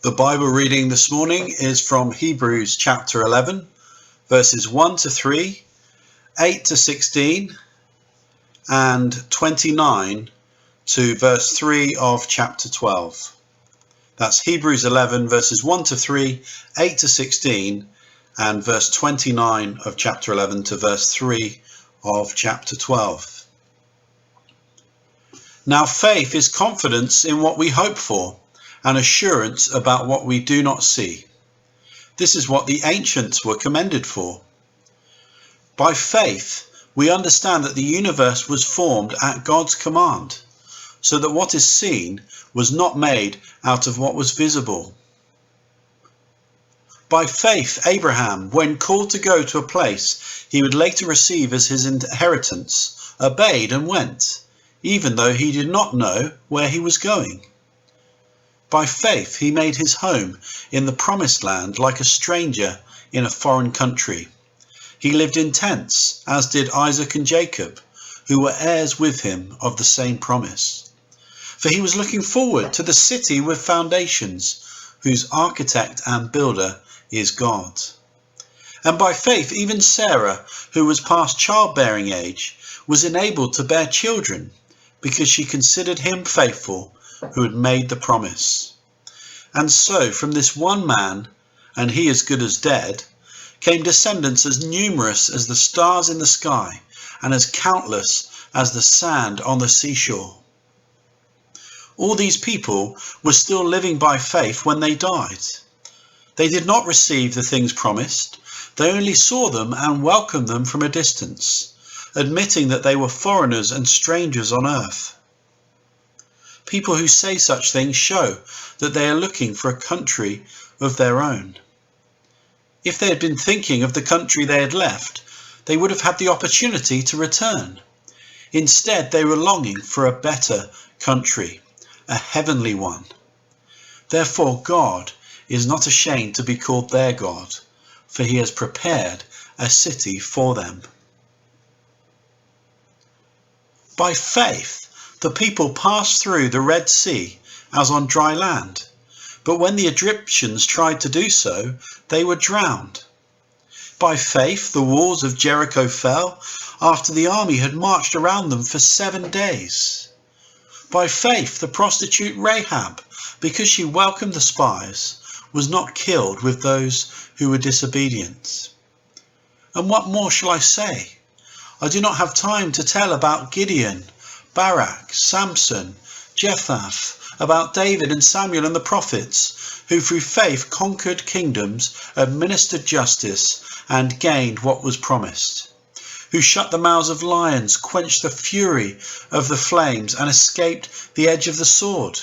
The Bible reading this morning is from Hebrews chapter 11, verses 1 to 3, 8 to 16, and 29 to verse 3 of chapter 12. That's Hebrews 11, verses 1 to 3, 8 to 16, and verse 29 of chapter 11 to verse 3 of chapter 12. Now faith is confidence in what we hope for, and assurance about what we do not see. This is what the ancients were commended for. By faith, we understand that the universe was formed at God's command, so that what is seen was not made out of what was visible. By faith, Abraham, when called to go to a place he would later receive as his inheritance, obeyed and went, even though he did not know where he was going. By faith, he made his home in the promised land like a stranger in a foreign country. He lived in tents, as did Isaac and Jacob, who were heirs with him of the same promise. For he was looking forward to the city with foundations, whose architect and builder is God. And by faith, even Sarah, who was past childbearing age, was enabled to bear children, because she considered him faithful who had made the promise. And so from this one man, and he as good as dead, came descendants as numerous as the stars in the sky, and as countless as the sand on the seashore. All these people were still living by faith when they died. They did not receive the things promised. They only saw them and welcomed them from a distance, admitting that they were foreigners and strangers on earth. People who say such things show that they are looking for a country of their own. If they had been thinking of the country they had left, they would have had the opportunity to return. Instead, they were longing for a better country, a heavenly one. Therefore, God is not ashamed to be called their God, for he has prepared a city for them. By faith, the people passed through the Red Sea as on dry land, but when the Egyptians tried to do so, they were drowned. By faith, the walls of Jericho fell after the army had marched around them for 7 days. By faith, the prostitute Rahab, because she welcomed the spies, was not killed with those who were disobedient. And what more shall I say? I do not have time to tell about Gideon, Barak, Samson, Jephthah, about David and Samuel and the prophets, who through faith conquered kingdoms, administered justice, and gained what was promised, who shut the mouths of lions, quenched the fury of the flames, and escaped the edge of the sword,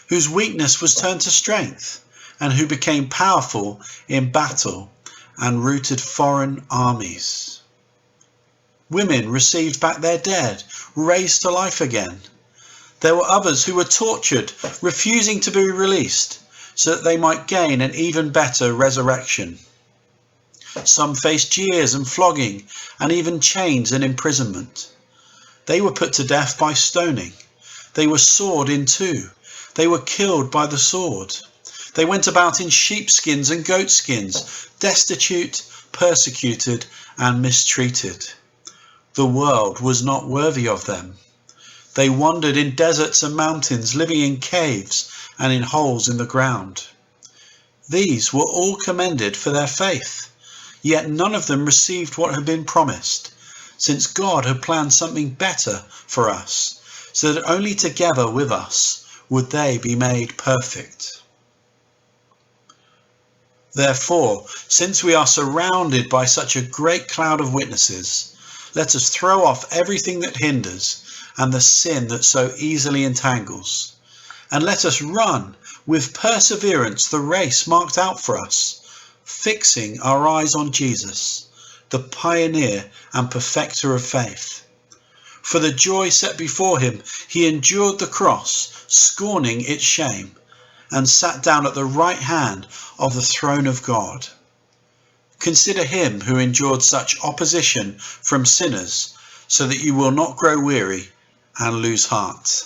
whose weakness was turned to strength, and who became powerful in battle and routed foreign armies. Women received back their dead, raised to life again. There were others who were tortured, refusing to be released, so that they might gain an even better resurrection. Some faced jeers and flogging, and even chains and imprisonment. They were put to death by stoning. They were sawed in two. They were killed by the sword. They went about in sheepskins and goatskins, destitute, persecuted, and mistreated. The world was not worthy of them. They wandered in deserts and mountains, living in caves and in holes in the ground. These were all commended for their faith, yet none of them received what had been promised, since God had planned something better for us, so that only together with us would they be made perfect. Therefore, since we are surrounded by such a great cloud of witnesses, let us throw off everything that hinders and the sin that so easily entangles, and let us run with perseverance the race marked out for us, fixing our eyes on Jesus, the pioneer and perfecter of faith. For the joy set before him, he endured the cross, scorning its shame, and sat down at the right hand of the throne of God. Consider him who endured such opposition from sinners, so that you will not grow weary and lose heart.